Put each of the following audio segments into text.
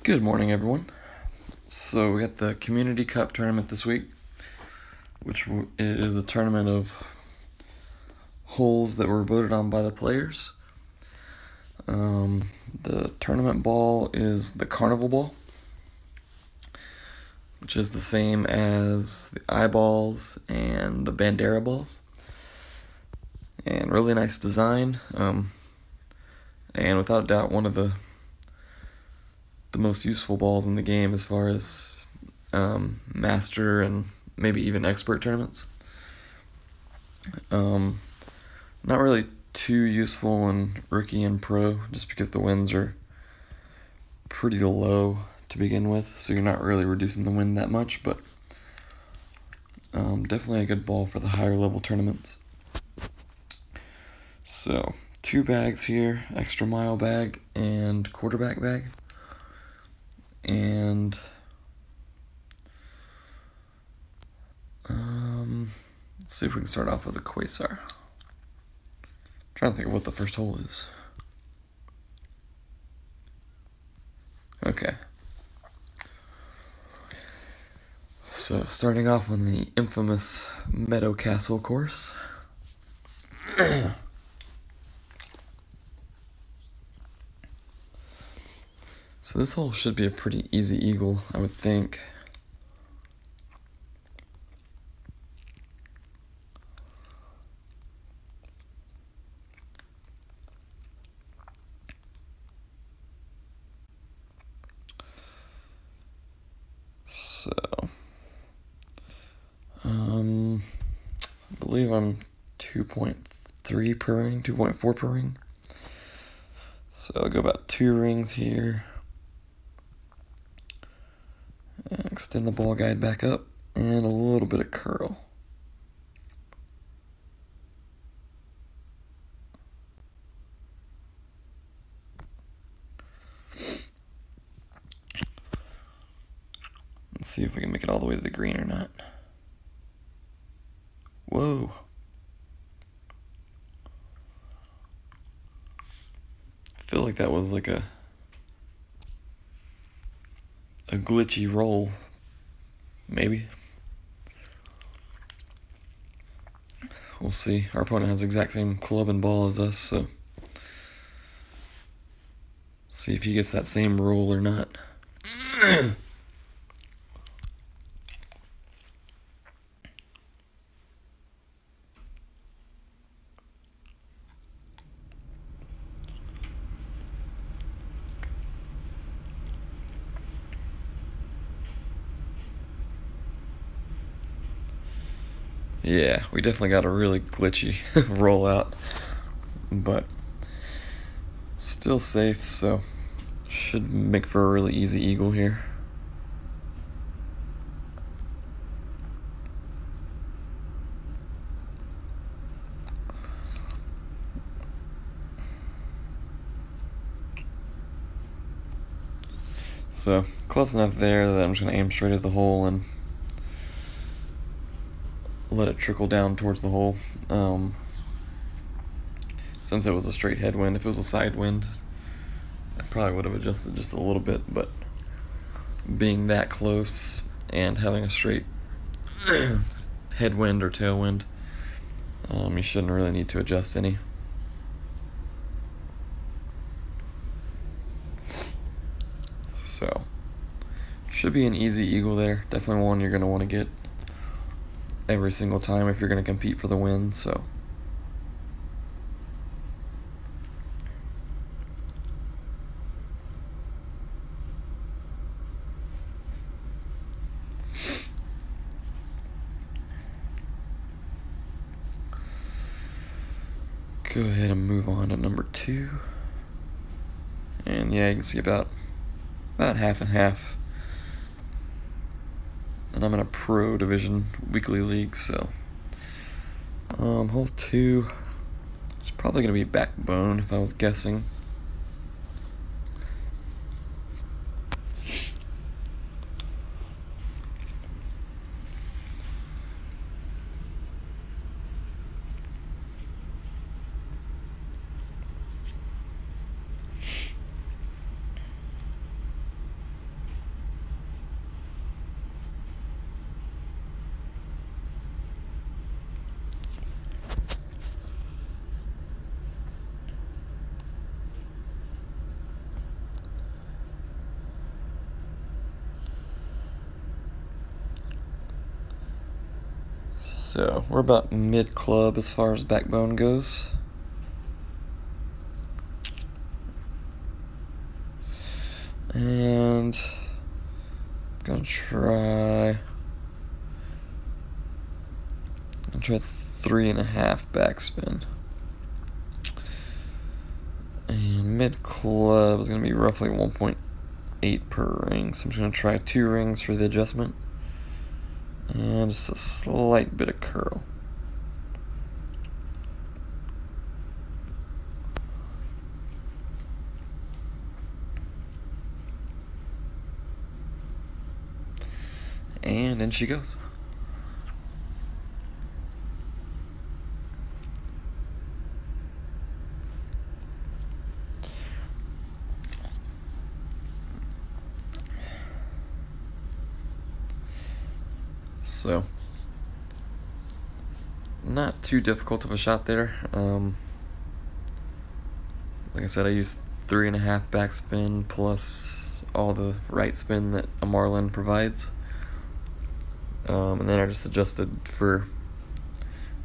Good morning, everyone. So we got the Community Cup tournament this week, which is a tournament of holes that were voted on by the players. The tournament ball is the Carnival ball, which is the same as the eyeballs and the Bandera balls. And really nice design. And without a doubt, one of the most useful balls in the game as far as master and maybe even expert tournaments. Not really too useful in rookie and pro, just because the wins are pretty low to begin with, so you're not really reducing the win that much, but definitely a good ball for the higher level tournaments. So 2 bags here, extra mile bag and quarterback bag. And let's see if we can start off with a Quasar. Trying to think of what the first hole is. Okay. So starting off on the infamous Meadow Castle course. So this hole should be a pretty easy eagle, I would think. So, I believe I'm 2.3 per ring, 2.4 per ring. So I'll go about 2 rings here. Extend the ball guide back up, and a little bit of curl. Let's see if we can make it all the way to the green or not. Whoa. I feel like that was like a glitchy roll, maybe. We'll see. Our opponent has the exact same club and ball as us, so see if he gets that same roll or not. Yeah, we definitely got a really glitchy rollout, but still safe, so should make for a really easy eagle here. So close enough there that I'm just going to aim straight at the hole and let it trickle down towards the hole. Since it was a straight headwind, if it was a side wind, I probably would have adjusted just a little bit, but being that close and having a straight headwind or tailwind, you shouldn't really need to adjust any. So, should be an easy eagle there. Definitely one you're going to want to get every single time if you're going to compete for the win, so. Go ahead and move on to number 2. And yeah, you can see about half and half. And I'm in a pro division weekly league, so hole 2 is probably going to be backbone if I was guessing. So we're about mid-club as far as backbone goes. And I'm gonna try 3.5 backspin. And mid club is gonna be roughly 1.8 per ring. So I'm just gonna try 2 rings for the adjustment. And just a slight bit of curl. And in she goes. So, not too difficult of a shot there. Like I said, I used 3.5 backspin plus all the right spin that a Marlin provides. And then I just adjusted for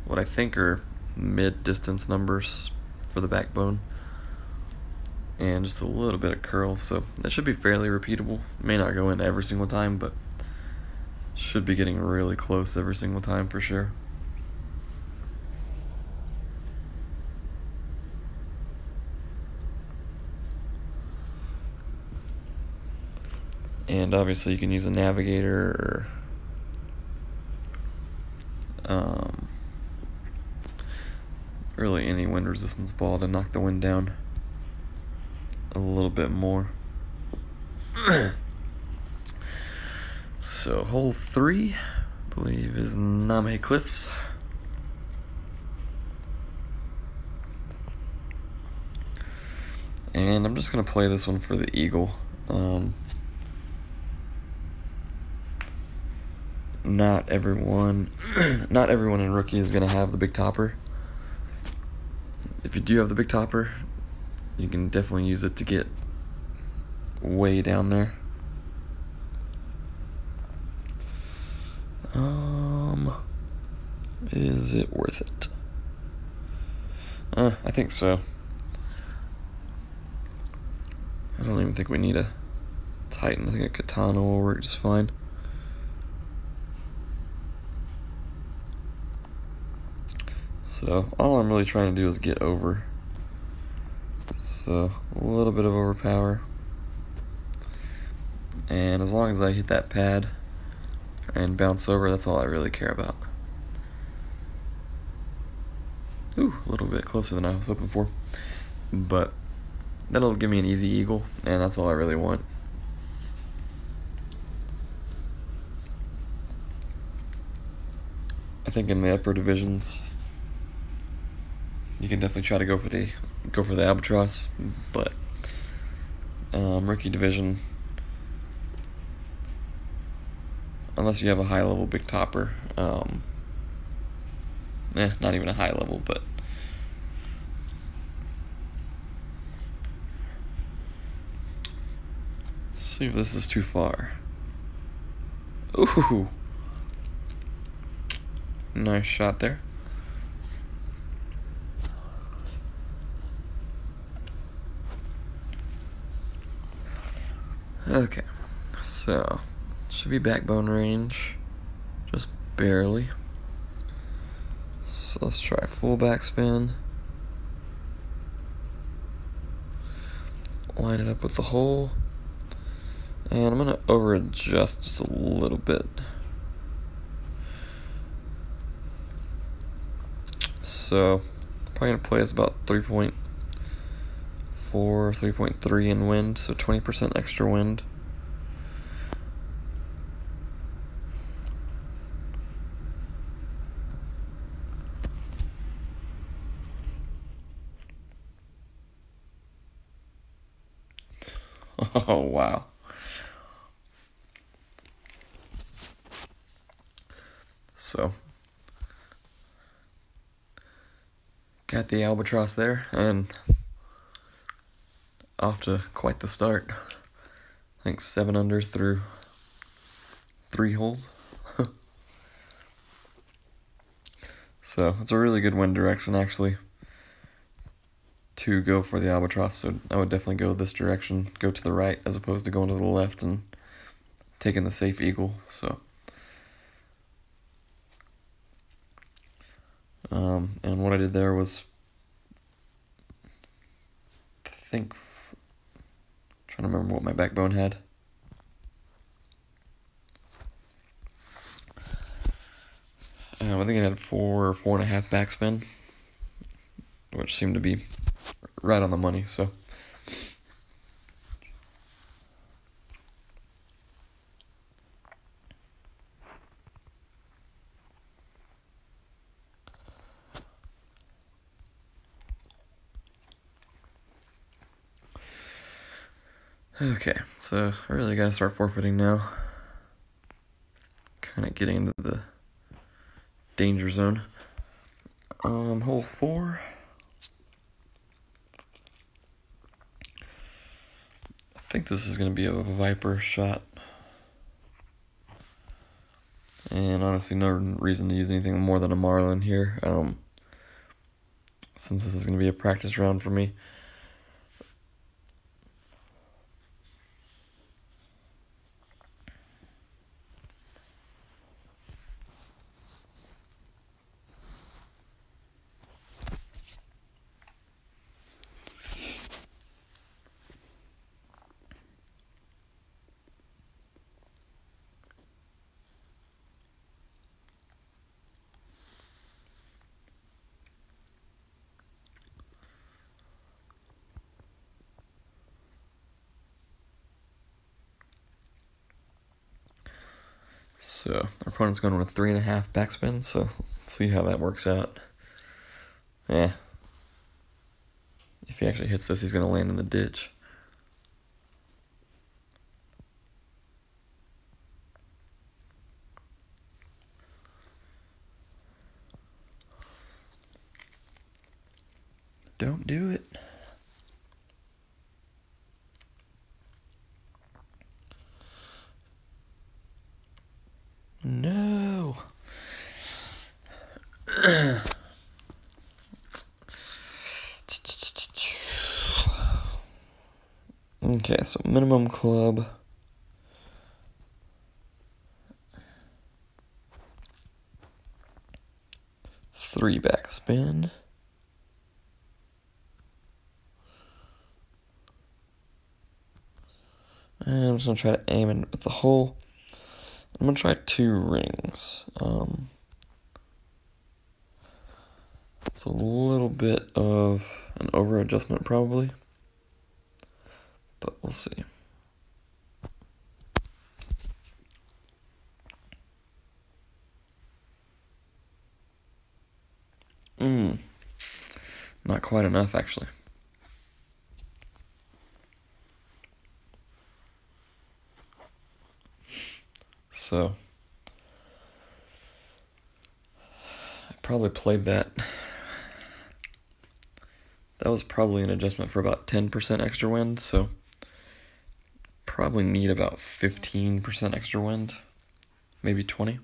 what I think are mid-distance numbers for the backbone. And just a little bit of curl, so that should be fairly repeatable. May not go in every single time, but should be getting really close every single time for sure. And obviously you can use a navigator or really any wind resistance ball to knock the wind down a little bit more. So hole 3, I believe, is Namhe Cliffs. And I'm just gonna play this one for the eagle. Not everyone in rookie is gonna have the big topper. If you do have the big topper, you can definitely use it to get way down there. Is it worth it? I think so. I don't even think we need a Titan. I think a Katana will work just fine. So all I'm really trying to do is get over. So a little bit of overpower. And as long as I hit that pad and bounce over, that's all I really care about. Ooh, a little bit closer than I was hoping for. But that'll give me an easy eagle, and that's all I really want. I think in the upper divisions, you can definitely try to go for the albatross, but rookie division, unless you have a high level big topper, not even a high level, but let's see if this is too far. Ooh, nice shot there. Okay, so should be backbone range, just barely. So let's try full backspin. Line it up with the hole. And I'm gonna over adjust just a little bit. So probably gonna play this about 3.4, 3.3 in wind, so 20% extra wind. Oh, wow. So, got the albatross there, and off to quite the start. I think 7 under through 3 holes. So it's a really good wind direction actually to go for the albatross. So I would definitely go this direction, go to the right as opposed to going to the left and taking the safe eagle. So and what I did there was, trying to remember what my backbone had. I think it had 4 or 4.5 backspin, which seemed to be right on the money. So okay, so I really gotta start forfeiting now. Kind of getting into the danger zone. Hole 4. I think this is gonna be a Viper shot. And honestly, no reason to use anything more than a Marlin here, since this is gonna be a practice round for me. So our opponent's going with 3.5 backspin, so see how that works out. If he actually hits this, he's gonna land in the ditch. Don't do it. No. Okay, so minimum club. Three backspin. And I'm just gonna try to aim in with the hole. I'm gonna try 2 rings. It's a little bit of an over adjustment probably, but we'll see. Not quite enough actually. So I probably played that. That was probably an adjustment for about 10% extra wind, so probably need about 15% extra wind, maybe 20.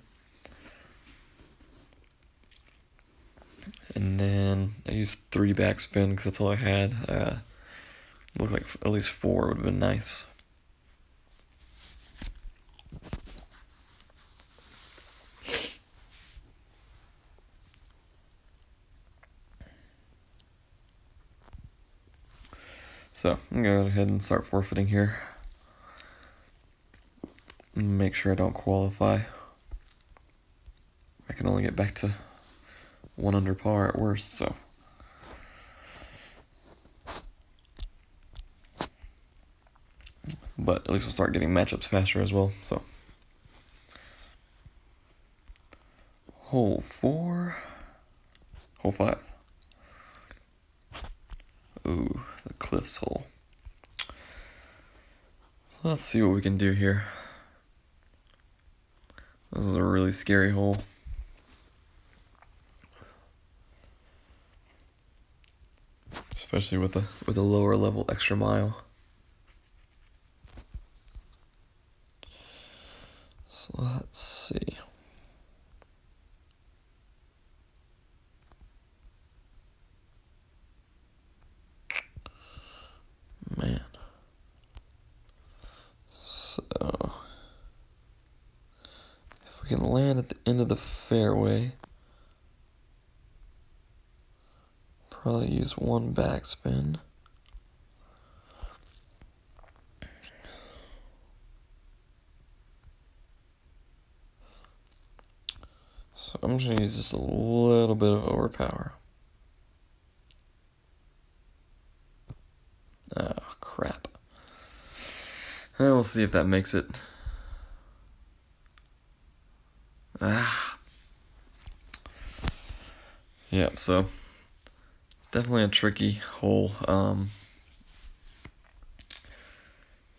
And then I used 3 backspin because that's all I had. Looked like at least 4 would have been nice. So I'm gonna go ahead and start forfeiting here. Make sure I don't qualify. I can only get back to 1 under par at worst, so. But at least we'll start getting matchups faster as well, so. Hole 4. Hole 5. Ooh, the cliffs hole. So let's see what we can do here. This is a really scary hole. Especially with a lower level extra mile. So let's see. So, if we can land at the end of the fairway, probably use one backspin. So I'm just going to use just a little bit of overpower. Oh, crap. And we'll see if that makes it. Yeah, so definitely a tricky hole.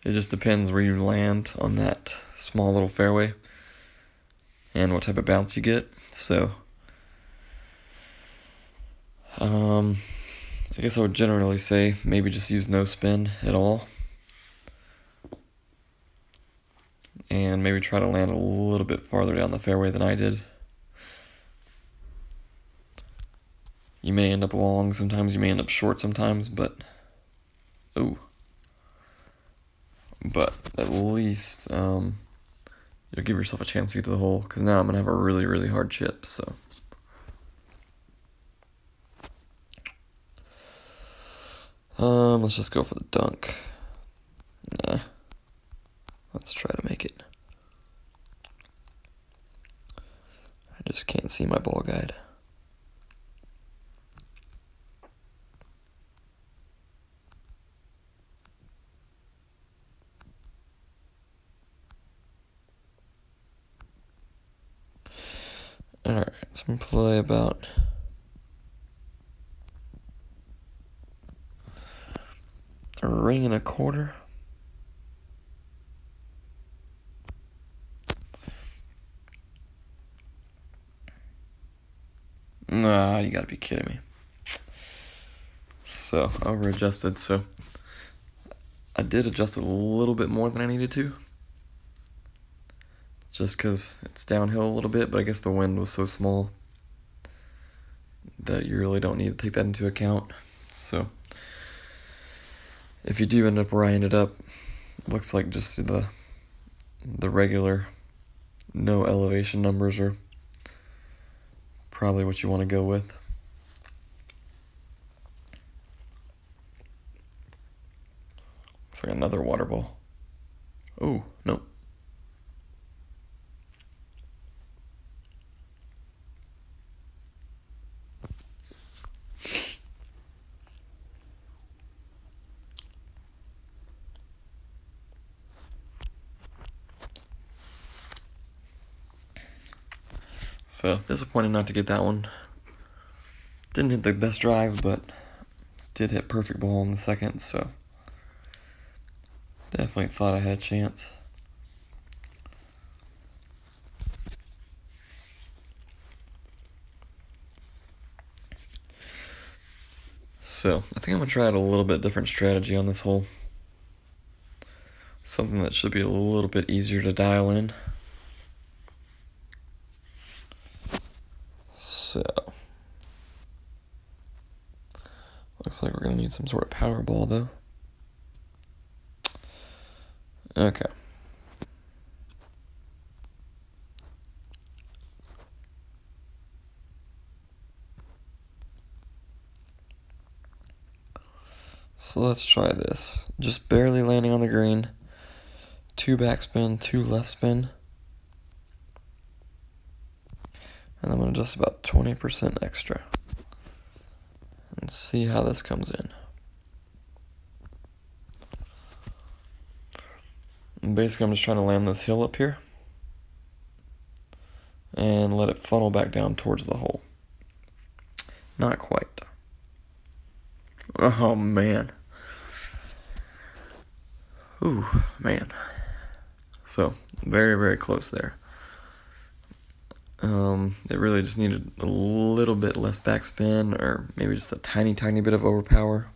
It just depends where you land on that small little fairway and what type of bounce you get. So, I guess I would generally say maybe just use no spin at all. And maybe try to land a little bit farther down the fairway than I did. You may end up long sometimes, you may end up short sometimes, but at least you'll give yourself a chance to get to the hole, because now I'm going to have a really, really hard chip, so. Let's just go for the dunk. Nah. Let's try to make it. I just can't see my ball guide. Alright, so I'm going to play about a ring and a quarter. Nah, you gotta be kidding me. So, over adjusted, so I did adjust a little bit more than I needed to. Just because it's downhill a little bit, but I guess the wind was so small that you really don't need to take that into account. So, if you do end up where I ended up, looks like just the regular no elevation numbers are probably what you want to go with. Looks like another water ball. Oh, no. So, disappointed not to get that one. Didn't hit the best drive, but did hit perfect ball in the second, so definitely thought I had a chance. So, I think I'm going to try out a little bit different strategy on this hole. Something that should be a little bit easier to dial in. So, looks like we're going to need some sort of power ball, though. Okay. So let's try this. Just barely landing on the green. 2 backspin, 2 left spin. And I'm going to adjust about 20% extra. And see how this comes in. And basically, I'm just trying to land this hill up here. And let it funnel back down towards the hole. Not quite. Oh, man. Ooh, man. So, very, very close there. It really just needed a little bit less backspin, or maybe just a tiny, tiny bit of overpower.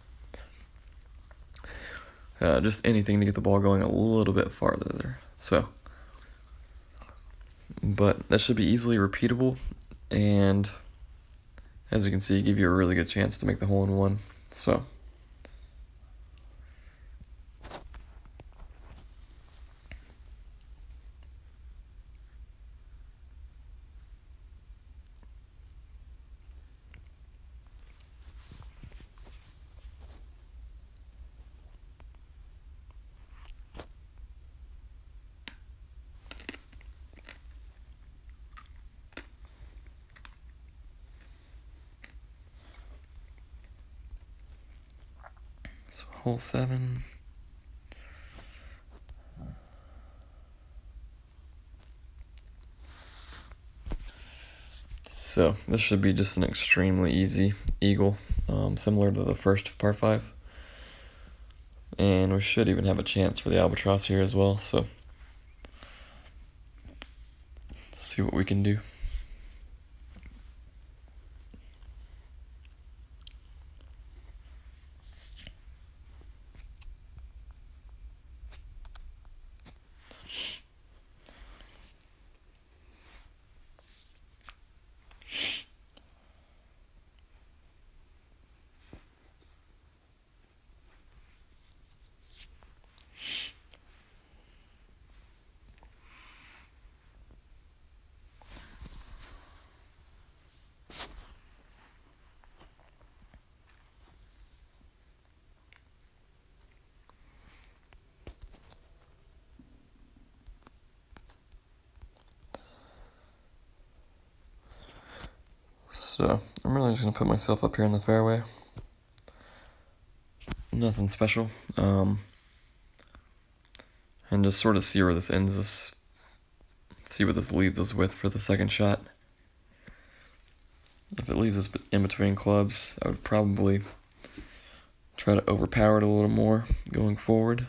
Just anything to get the ball going a little bit farther there. So, but that should be easily repeatable, and as you can see, give you a really good chance to make the hole in one. So, hole 7. So this should be just an extremely easy eagle, similar to the first par 5. And we should even have a chance for the albatross here as well, so let's see what we can do. So, I'm really just going to put myself up here in the fairway. Nothing special. And just sort of see where this ends us. See what this leaves us with for the second shot. If it leaves us in between clubs, I would probably try to overpower it a little more going forward.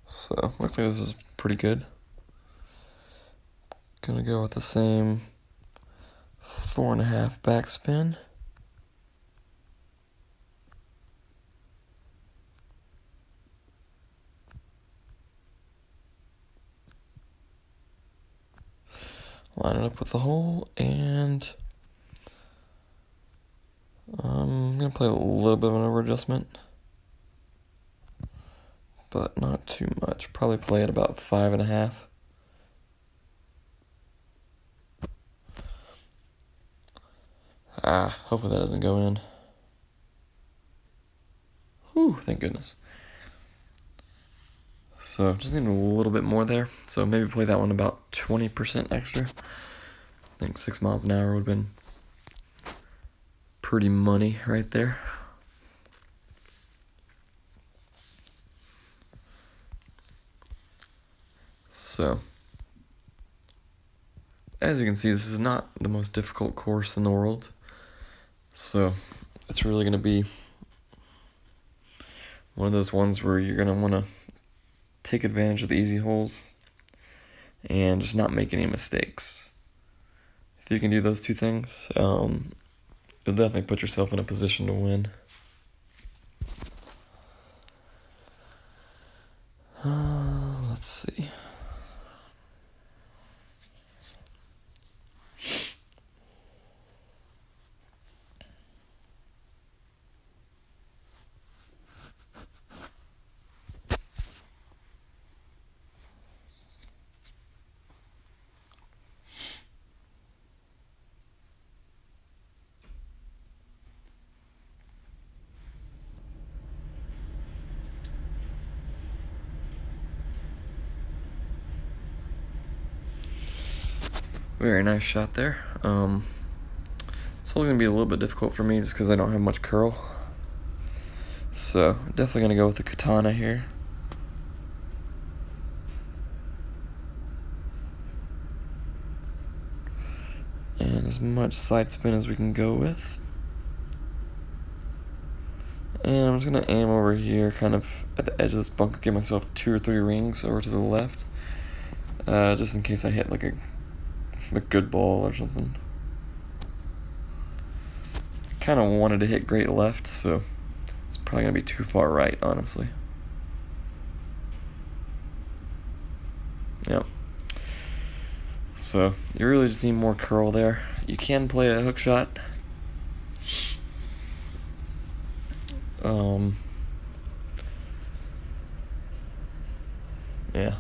So, looks like this is pretty good. Gonna go with the same 4.5 backspin. Line it up with the hole, and I'm gonna play a little bit of an over adjustment, but not too much. Probably play at about 5.5. Hopefully that doesn't go in. Whew, thank goodness. So just need a little bit more there. So maybe play that one about 20% extra. I think 6 miles an hour would have been pretty money right there. So, as you can see, this is not the most difficult course in the world. So, it's really going to be one of those ones where you're going to want to take advantage of the easy holes and just not make any mistakes. If you can do those two things, you'll definitely put yourself in a position to win. Let's see. Very nice shot there. This hole's gonna be a little bit difficult for me just because I don't have much curl. So definitely gonna go with the katana here. And as much side spin as we can go with. And I'm just gonna aim over here, kind of at the edge of this bunker, give myself 2 or 3 rings over to the left, just in case I hit like a good ball or something. Kind of wanted to hit great left, so it's probably gonna be too far right, honestly. Yep. So you really just need more curl there. You can play a hook shot. Yeah.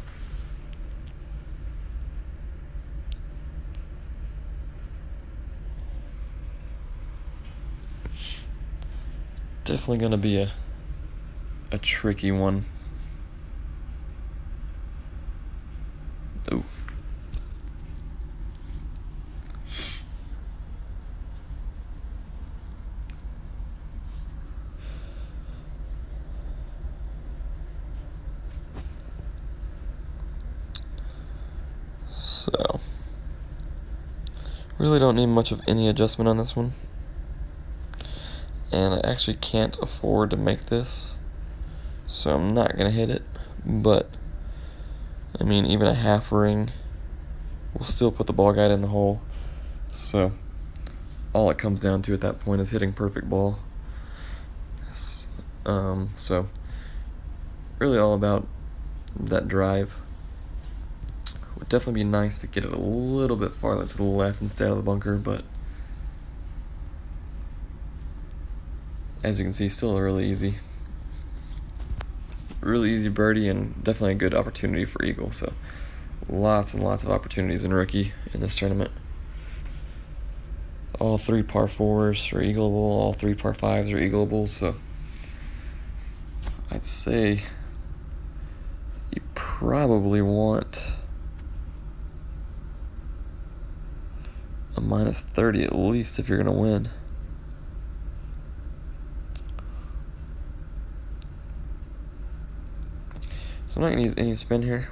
Definitely gonna be a tricky one. Ooh. So, really don't need much of any adjustment on this one. And I actually can't afford to make this, so I'm not gonna hit it. But, I mean, even a half ring will still put the ball guide in the hole. So, all it comes down to at that point is hitting perfect ball. So, really all about that drive. Would definitely be nice to get it a little bit farther to the left instead of the bunker, but as you can see, still really easy birdie, and definitely a good opportunity for eagle. So lots and lots of opportunities in rookie in this tournament. All 3 par 4s are eagleable, all 3 par 5s are eagleable, so I'd say you probably want a -30 at least if you're gonna win. So I'm not gonna use any spin here.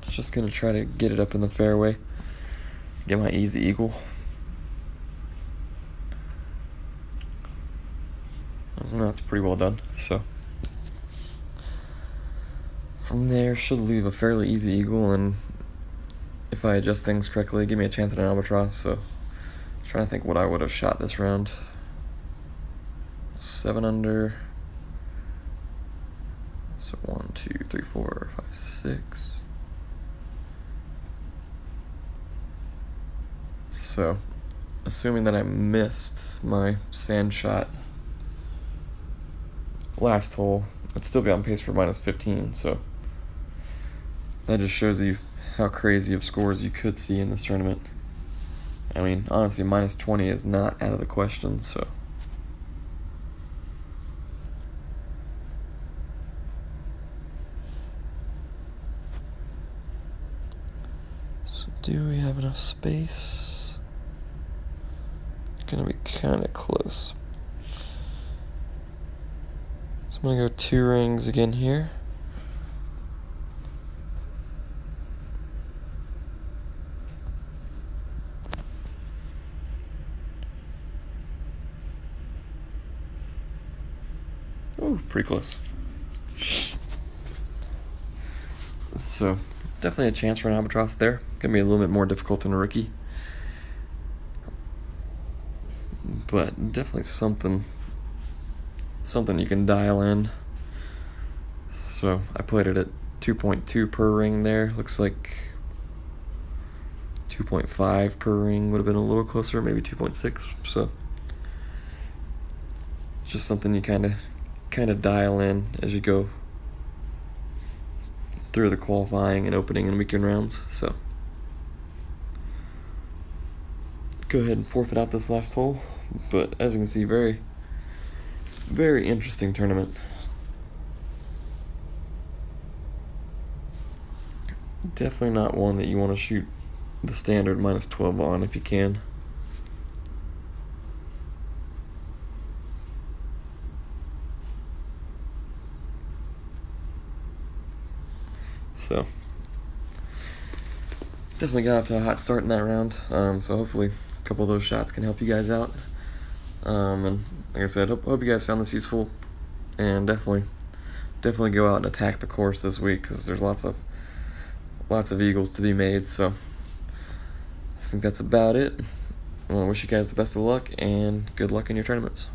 Just gonna try to get it up in the fairway, get my easy eagle. That's pretty well done. So from there, should leave a fairly easy eagle, and if I adjust things correctly, give me a chance at an albatross. So I'm trying to think what I would have shot this round. 7 under. So 1, 2, 3, 4, 5, 6. So, assuming that I missed my sand shot last hole, I'd still be on pace for -15. So that just shows you how crazy of scores you could see in this tournament. I mean, honestly, -20 is not out of the question. So. Do we have enough space? It's gonna be kind of close. So I'm gonna go 2 rings again here. Ooh, pretty close. So, definitely a chance for an albatross there. Gonna be a little bit more difficult than a rookie, but definitely something you can dial in. So I played it at 2.2 per ring there. Looks like 2.5 per ring would have been a little closer, maybe 2.6. So just something you kind of dial in as you go through the qualifying and opening and weekend rounds. So go ahead and forfeit out this last hole. But as you can see, very, very interesting tournament. Definitely not one that you want to shoot the standard -12 on if you can. So definitely got off to a hot start in that round. So hopefully a couple of those shots can help you guys out. And like I said, hope you guys found this useful, and definitely go out and attack the course this week, because there's lots of eagles to be made. So I think that's about it. I want to wish you guys the best of luck, and good luck in your tournaments.